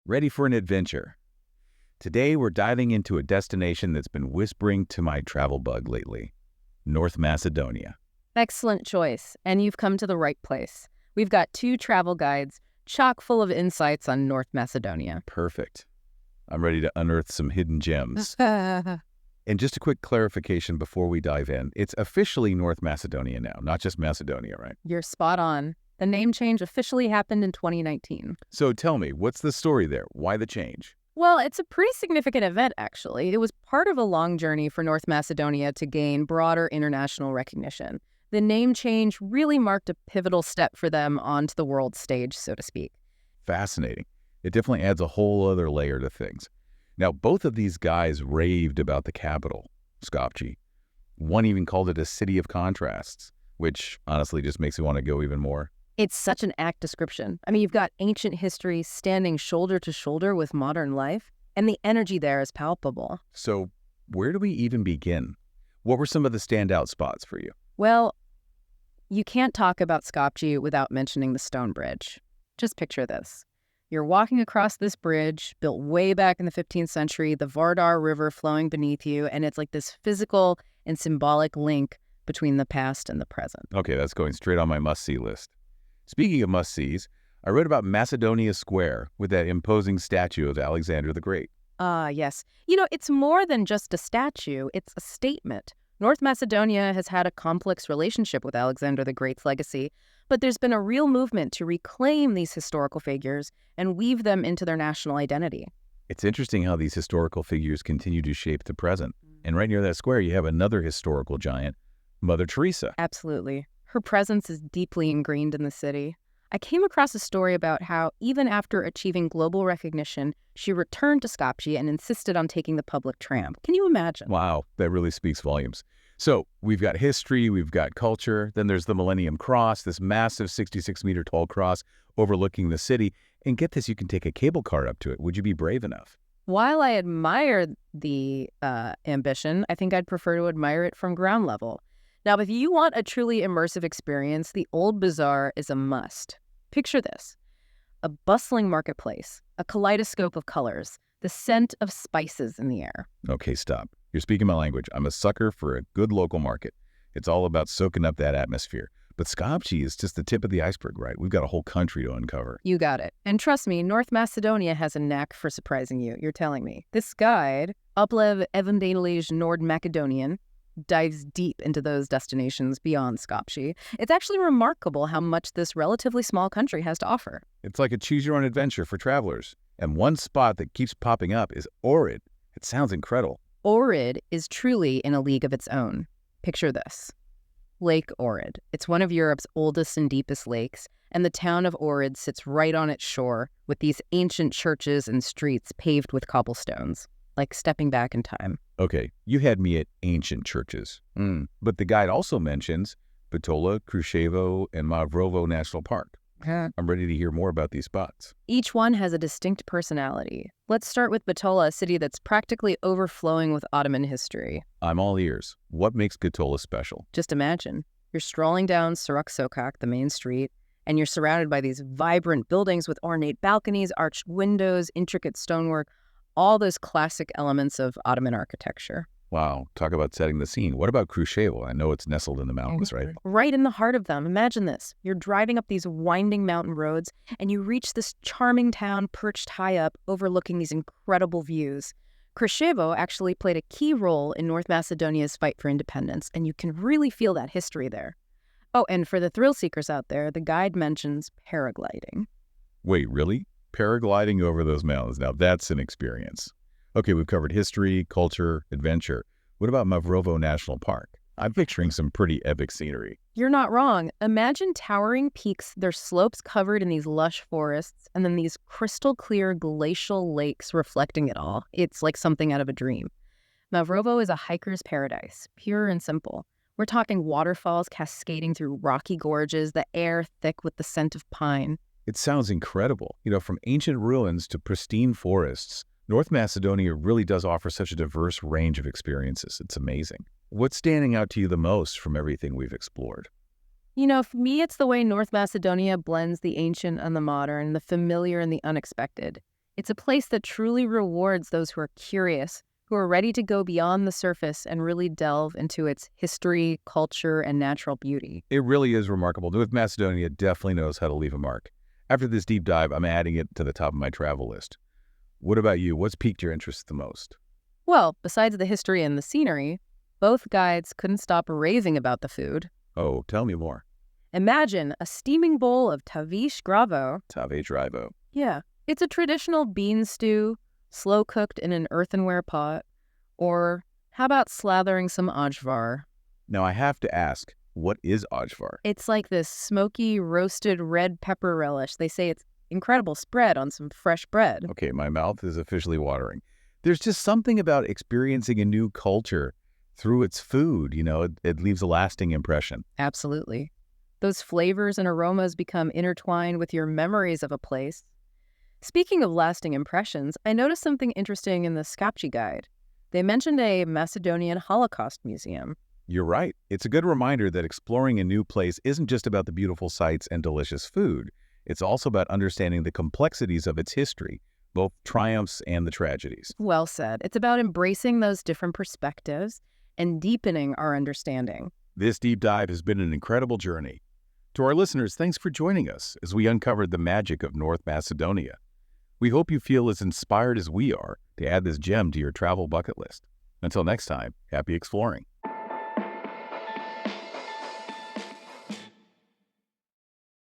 Ready for an adventure? Today we're diving into a destination that's been whispering to my travel bug lately, North Macedonia. Excellent choice, and you've come to the right place. We've got 2 travel guides chock full of insights on North Macedonia. Perfect. I'm ready to unearth some hidden gems. And just a quick clarification before we dive in. It's officially North Macedonia now, not just Macedonia, right? You're spot on. The name change officially happened in 2019. So tell me, what's the story there? Why the change? Well, it's a pretty significant event, actually. It was part of a long journey for North Macedonia to gain broader international recognition. The name change really marked a pivotal step for them onto the world stage, so to speak. Fascinating. It definitely adds a whole other layer to things. Now, both of these guys raved about the capital, Skopje. One even called it a city of contrasts, which honestly just makes me want to go even more. It's such an apt description. I mean, you've got ancient history standing shoulder to shoulder with modern life, and the energy there is palpable. So where do we even begin? What were some of the standout spots for you? Well, you can't talk about Skopje without mentioning the stone bridge. Just picture this. You're walking across this bridge, built way back in the 15th century, the Vardar River flowing beneath you, and it's like this physical and symbolic link between the past and the present. Okay, that's going straight on my must-see list. Speaking of must-sees, I read about Macedonia Square with that imposing statue of Alexander the Great. Yes. You know, it's more than just a statue, it's a statement. North Macedonia has had a complex relationship with Alexander the Great's legacy, but there's been a real movement to reclaim these historical figures and weave them into their national identity. It's interesting how these historical figures continue to shape the present. And right near that square, you have another historical giant, Mother Teresa. Absolutely. Her presence is deeply ingrained in the city. I came across a story about how, even after achieving global recognition, she returned to Skopje and insisted on taking the public tram. Can you imagine? Wow, that really speaks volumes. So we've got history, we've got culture, then there's the Millennium Cross, this massive 66-meter tall cross overlooking the city. And get this, you can take a cable car up to it. Would you be brave enough? While I admire the ambition, I think I'd prefer to admire it from ground level. Now, if you want a truly immersive experience, the Old Bazaar is a must. Picture this: a bustling marketplace, a kaleidoscope of colors, the scent of spices in the air. Okay, stop. You're speaking my language. I'm a sucker for a good local market. It's all about soaking up that atmosphere. But Skopje is just the tip of the iceberg, right? We've got a whole country to uncover. You got it. And trust me, North Macedonia has a knack for surprising you. You're telling me. This guide, Oplev Evangelijs Nord Macedonian, dives deep into those destinations beyond Skopje. It's actually remarkable how much this relatively small country has to offer. It's like a choose-your-own-adventure for travelers. And one spot that keeps popping up is Ohrid. It sounds incredible. Ohrid is truly in a league of its own. Picture this. Lake Ohrid. It's one of Europe's oldest and deepest lakes, and the town of Ohrid sits right on its shore with these ancient churches and streets paved with cobblestones, like stepping back in time. Okay, you had me at ancient churches. But the guide also mentions Bitola, Kruševo, and Mavrovo National Park. I'm ready to hear more about these spots. Each one has a distinct personality. Let's start with Bitola, a city that's practically overflowing with Ottoman history. I'm all ears. What makes Bitola special? Just imagine, you're strolling down Sarak Sokak, the main street, and you're surrounded by these vibrant buildings with ornate balconies, arched windows, intricate stonework, all those classic elements of Ottoman architecture. Wow, talk about setting the scene. What about Kruševo? I know it's nestled in the mountains, right? Right in the heart of them. Imagine this. You're driving up these winding mountain roads, and you reach this charming town perched high up, overlooking these incredible views. Kruševo actually played a key role in North Macedonia's fight for independence, and you can really feel that history there. Oh, and for the thrill seekers out there, the guide mentions paragliding. Wait, really? Paragliding over those mountains. Now that's an experience. Okay, we've covered history, culture, adventure. What about Mavrovo National Park? I'm picturing some pretty epic scenery. You're not wrong. Imagine towering peaks, their slopes covered in these lush forests, and then these crystal clear glacial lakes reflecting it all. It's like something out of a dream. Mavrovo is a hiker's paradise, pure and simple. We're talking waterfalls cascading through rocky gorges, the air thick with the scent of pine. It sounds incredible. You know, from ancient ruins to pristine forests, North Macedonia really does offer such a diverse range of experiences. It's amazing. What's standing out to you the most from everything we've explored? You know, for me, it's the way North Macedonia blends the ancient and the modern, the familiar and the unexpected. It's a place that truly rewards those who are curious, who are ready to go beyond the surface and really delve into its history, culture, and natural beauty. It really is remarkable. North Macedonia definitely knows how to leave a mark. After this deep dive, I'm adding it to the top of my travel list. What about you? What's piqued your interest the most? Well, besides the history and the scenery, both guides couldn't stop raving about the food. Oh, tell me more. Imagine a steaming bowl of tavish gravo. Tave Drivo. Yeah, it's a traditional bean stew, slow cooked in an earthenware pot. Or how about slathering some ajvar? Now, I have to ask, what is Ajvar? It's like this smoky, roasted red pepper relish. They say it's incredible spread on some fresh bread. Okay, my mouth is officially watering. There's just something about experiencing a new culture through its food. It leaves a lasting impression. Absolutely. Those flavors and aromas become intertwined with your memories of a place. Speaking of lasting impressions, I noticed something interesting in the Skopje guide. They mentioned a Macedonian Holocaust museum. You're right. It's a good reminder that exploring a new place isn't just about the beautiful sights and delicious food. It's also about understanding the complexities of its history, both triumphs and the tragedies. Well said. It's about embracing those different perspectives and deepening our understanding. This deep dive has been an incredible journey. To our listeners, thanks for joining us as we uncovered the magic of North Macedonia. We hope you feel as inspired as we are to add this gem to your travel bucket list. Until next time, happy exploring.